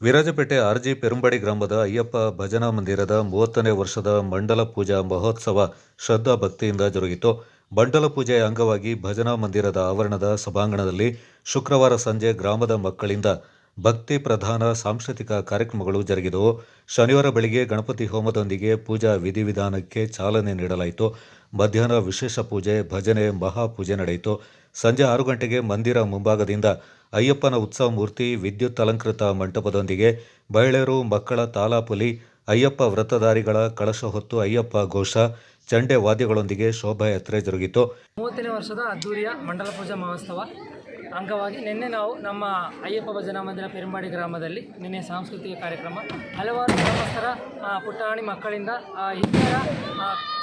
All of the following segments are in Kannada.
ವಿರಾಜಪೇಟೆ ಆರ್ಜಿ ಪೆರುಂಬಡಿ ಗ್ರಾಮದ ಅಯ್ಯಪ್ಪ ಭಜನಾ ಮಂದಿರದ 30ನೇ ವರ್ಷದ ಮಂಡಲ ಪೂಜಾ ಮಹೋತ್ಸವ ಶ್ರದ್ಧಾ ಭಕ್ತಿಯಿಂದ ಜರುಗಿತು. ಮಂಡಲ ಪೂಜೆಯ ಅಂಗವಾಗಿ ಭಜನಾ ಮಂದಿರದ ಆವರಣದ ಸಭಾಂಗಣದಲ್ಲಿ ಶುಕ್ರವಾರ ಸಂಜೆ ಗ್ರಾಮದ ಮಕ್ಕಳಿಂದ ಭಕ್ತಿ ಪ್ರಧಾನ ಸಾಂಸ್ಕೃತಿಕ ಕಾರ್ಯಕ್ರಮಗಳು ಜರುಗಿದವು. ಶನಿವಾರ ಬೆಳಿಗ್ಗೆ ಗಣಪತಿ ಹೋಮದೊಂದಿಗೆ ಪೂಜಾ ವಿಧಿವಿಧಾನಕ್ಕೆ ಚಾಲನೆ ನೀಡಲಾಯಿತು. ಮಧ್ಯಾಹ್ನ ವಿಶೇಷ ಪೂಜೆ, ಭಜನೆ, ಮಹಾಪೂಜೆ ನಡೆಯಿತು. ಸಂಜೆ 6 ಗಂಟೆಗೆ ಮಂದಿರ ಮುಂಭಾಗದಿಂದ ಅಯ್ಯಪ್ಪನ ಉತ್ಸವ ಮೂರ್ತಿ, ವಿದ್ಯುತ್ ಅಲಂಕೃತ ಮಂಟಪದೊಂದಿಗೆ ಮಹಿಳೆಯರು, ಮಕ್ಕಳ ತಾಲಾಪುಲಿ, ಅಯ್ಯಪ್ಪ ವ್ರತಧಾರಿಗಳ ಕಳಶ ಹೊತ್ತು ಅಯ್ಯಪ್ಪ ಘೋಷ, ಚಂಡೆ ವಾದ್ಯಗಳೊಂದಿಗೆ ಶೋಭಾಯಾತ್ರೆ ಜರುಗಿತು. 30ನೇ ವರ್ಷದ ಅದ್ದೂರಿಯ ಮಂಡಲ ಪೂಜಾ ಮಹೋತ್ಸವ ಅಂಗವಾಗಿ ನಿನ್ನೆ ನಾವು ನಮ್ಮ ಅಯ್ಯಪ್ಪ ಭಜನಾ ಮಂದಿರ ಪೆರುಂಬಾಡಿ ಗ್ರಾಮದಲ್ಲಿ ನಿನ್ನೆ ಸಾಂಸ್ಕೃತಿಕ ಕಾರ್ಯಕ್ರಮ, ಹಲವಾರು ಗ್ರಾಮಸ್ಥರ ಪುಟಾಣಿ ಮಕ್ಕಳಿಂದ ಹಿರಿಯರ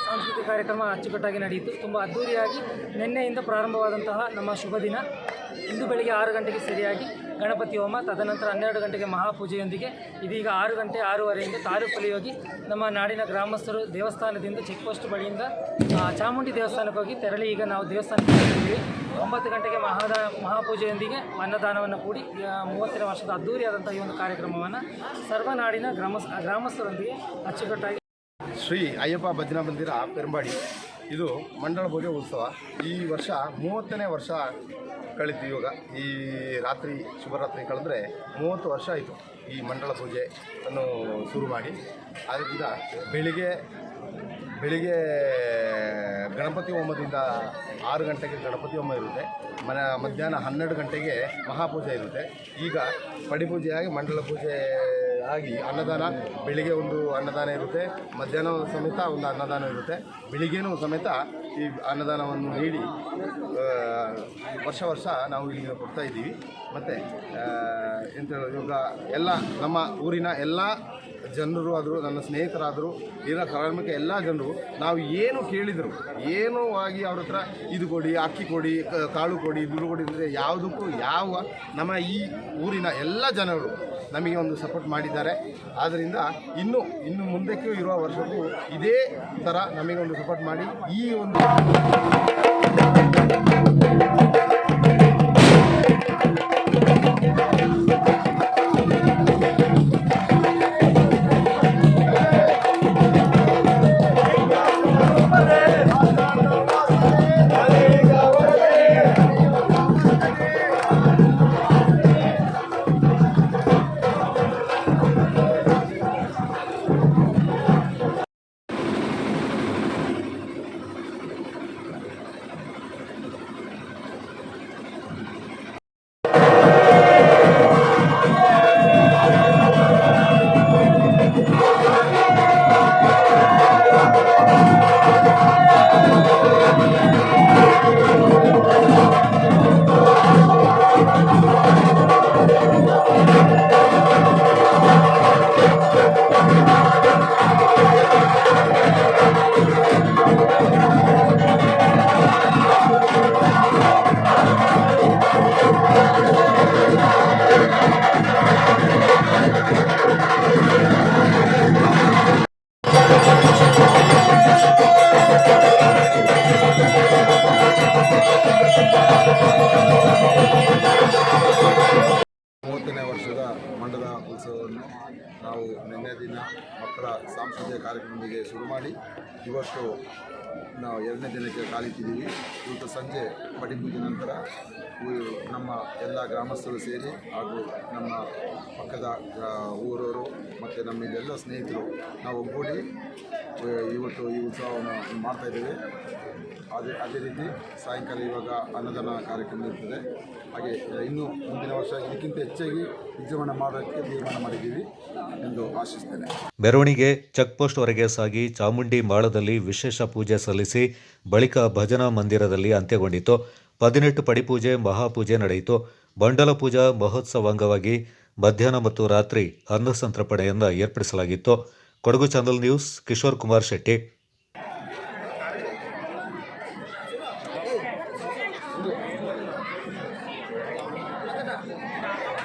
ಸಾಂಸ್ಕೃತಿಕ ಕಾರ್ಯಕ್ರಮ ಅಚ್ಚುಕಟ್ಟಾಗಿ ನಡೆಯಿತು. ತುಂಬ ಅದ್ದೂರಿಯಾಗಿ ನಿನ್ನೆಯಿಂದ ಪ್ರಾರಂಭವಾದಂತಹ ನಮ್ಮ ಶುಭ ದಿನ ಇಂದು ಬೆಳಿಗ್ಗೆ 6 ಗಂಟೆಗೆ ಸರಿಯಾಗಿ ಗಣಪತಿ ಹೋಮ, ತದನಂತರ 12 ಗಂಟೆಗೆ ಮಹಾಪೂಜೆಯೊಂದಿಗೆ ಇದೀಗ 6 ಗಂಟೆ 6:30ಯಿಂದ ತಾಲೂಕಲ್ಲಿ ಹೋಗಿ ನಮ್ಮ ನಾಡಿನ ಗ್ರಾಮಸ್ಥರು ದೇವಸ್ಥಾನದಿಂದ ಚೆಕ್ ಪೋಸ್ಟ್ ಬಳಿಯಿಂದ ಚಾಮುಂಡಿ ದೇವಸ್ಥಾನಕ್ಕೆ ಹೋಗಿ ತೆರಳಿ ಈಗ ನಾವು ದೇವಸ್ಥಾನಕ್ಕೆ ಹೋಗಿದ್ದೀವಿ. 9 ಗಂಟೆಗೆ ಮಹಾಪೂಜೆಯೊಂದಿಗೆ ಅನ್ನದಾನವನ್ನು ಕೂಡಿ 30ನೇ ವರ್ಷದ ಅದ್ದೂರಿಯಾದಂಥ ಈ ಒಂದು ಕಾರ್ಯಕ್ರಮವನ್ನು ಸರ್ವನಾಡಿನ ಗ್ರಾಮಸ್ಥರೊಂದಿಗೆ ಅಚ್ಚುಕಟ್ಟಾಗಿ ಶ್ರೀ ಅಯ್ಯಪ್ಪ ಭಜನಾ ಮಂದಿರ ಪೆರುಂಬಾಡಿ ಇದು ಮಂಡಲ ಪೂಜೆ ಉತ್ಸವ ಈ ವರ್ಷ 30ನೇ ವರ್ಷ ಕಳೀತು. ಇವಾಗ ಈ ರಾತ್ರಿ ಶುಭರಾತ್ರಿ ಕಳೆದ್ರೆ 30 ವರ್ಷ ಆಯಿತು ಈ ಮಂಡಲ ಪೂಜೆ ಅನ್ನು ಶುರು ಮಾಡಿ. ಆದ್ದರಿಂದ ಬೆಳಿಗ್ಗೆ ಗಣಪತಿ ಹೋಮದಿಂದ 6 ಗಂಟೆಗೆ ಗಣಪತಿ ಹೋಮ ಇರುತ್ತೆ. ಮಧ್ಯಾಹ್ನ 12 ಗಂಟೆಗೆ ಮಹಾಪೂಜೆ ಇರುತ್ತೆ. ಈಗ ಪಡಿಪೂಜೆಯಾಗಿ ಮಂಡಲ ಪೂಜೆ ಆಗಿ ಅನ್ನದಾನ, ಬೆಳಿಗ್ಗೆ ಒಂದು ಅನ್ನದಾನ ಇರುತ್ತೆ, ಮಧ್ಯಾಹ್ನ ಸಮೇತ ಒಂದು ಅನ್ನದಾನ ಇರುತ್ತೆ, ಬೆಳಿಗ್ಗೆನೂ ಸಮೇತ ಈ ಅನ್ನದಾನವನ್ನು ನೀಡಿ ವರ್ಷ ನಾವು ಇಲ್ಲಿ ಕೊಡ್ತಾ ಇದ್ದೀವಿ. ಮತ್ತು ಎಂತ ಇವಾಗ ಎಲ್ಲ ನಮ್ಮ ಊರಿನ ಎಲ್ಲ ಜನರು ಆದರೂ, ನನ್ನ ಸ್ನೇಹಿತರಾದರೂ, ಇರೋ ಕಾರ್ಮಿಕ ಎಲ್ಲ ಜನರು ನಾವು ಏನು ಕೇಳಿದರು, ಏನೂ ಆಗಿ ಅವ್ರ ಹತ್ರ ಇದು ಕೊಡಿ, ಅಕ್ಕಿ ಕೊಡಿ, ಕಾಳು ಕೊಡಿ, ದುಡ್ಡು ಕೊಡಿ ಅಂದರೆ ಯಾವುದಕ್ಕೂ ನಮ್ಮ ಈ ಊರಿನ ಎಲ್ಲ ಜನರು ನಮಗೆ ಒಂದು ಸಪೋರ್ಟ್ ಮಾಡಿದ್ದಾರೆ. ಆದ್ದರಿಂದ ಇನ್ನು ಮುಂದಕ್ಕೂ ಇರುವ ವರ್ಷಕ್ಕೂ ಇದೇ ಥರ ನಮಗೆ ಒಂದು ಸಪೋರ್ಟ್ ಮಾಡಿ ಈ ಒಂದು ವರ್ಷದ ಮಂಡಲ ಉತ್ಸವವನ್ನು ನಾವು ನಿನ್ನೆ ದಿನ ಮಕ್ಕಳ ಸಾಂಸ್ಕೃತಿಕ ಕಾರ್ಯಕ್ರಮದೊಂದಿಗೆ ಶುರು ಮಾಡಿ ಇವತ್ತು ನಾವು 2ನೇ ದಿನಕ್ಕೆ ಕಾಲಿಟ್ಟಿದ್ದೀವಿ. ಇವತ್ತು ಸಂಜೆ ಪಡಿಪೂಜೆ ನಂತರ ನಮ್ಮ ಎಲ್ಲ ಗ್ರಾಮಸ್ಥರು ಸೇರಿ ಹಾಗೂ ನಮ್ಮ ಪಕ್ಕದ ಊರವರು ಮತ್ತು ನಮ್ಮಿದೆಲ್ಲ ಸ್ನೇಹಿತರು ನಾವು ಒಗ್ಗೂಡಿ ಇವತ್ತು ಈ ಉತ್ಸವವನ್ನು ಮಾಡ್ತಾಯಿದ್ದೇವೆ. ಅದೇ ರೀತಿ ಸಾಯಂಕಾಲ ಇವಾಗ ಅನ್ನದಾನ ಕಾರ್ಯಕ್ರಮ ಇರ್ತದೆ. ಹಾಗೆ ಇನ್ನು ಮುಂದಿನ ವರ್ಷ ಇದಕ್ಕಿಂತ ಹೆಚ್ಚಾಗಿ ವಿಜೃಂಭಣೆ ಮಾಡೋಕ್ಕೆ ತೀರ್ಮಾನ ಮಾಡಿದ್ದೀವಿ ಎಂದು ಆಶಿಸ್ತೇನೆ. ಮೆರವಣಿಗೆ ಚೆಕ್ಪೋಸ್ಟ್ವರೆಗೆ ಸಾಗಿ ಚಾಮುಂಡಿ ಮಾಳದಲ್ಲಿ ವಿಶೇಷ ಪೂಜೆ ಸಲ್ಲಿಸಿ ಬಳಿಕ ಭಜನಾ ಮಂದಿರದಲ್ಲಿ ಅಂತ್ಯಗೊಂಡಿತು. 18 ಪಡಿಪೂಜೆ, ಮಹಾಪೂಜೆ ನಡೆಯಿತು. ಮಂಡಲ ಪೂಜಾ ಮಹೋತ್ಸವ ಅಂಗವಾಗಿ ಮಧ್ಯಾಹ್ನ ಮತ್ತು ರಾತ್ರಿ ಅನ್ನಸಂತರ್ಪಣೆಯನ್ನು ಏರ್ಪಡಿಸಲಾಗಿತ್ತು. Kodagu channel news, Kishore Kumar Shetty.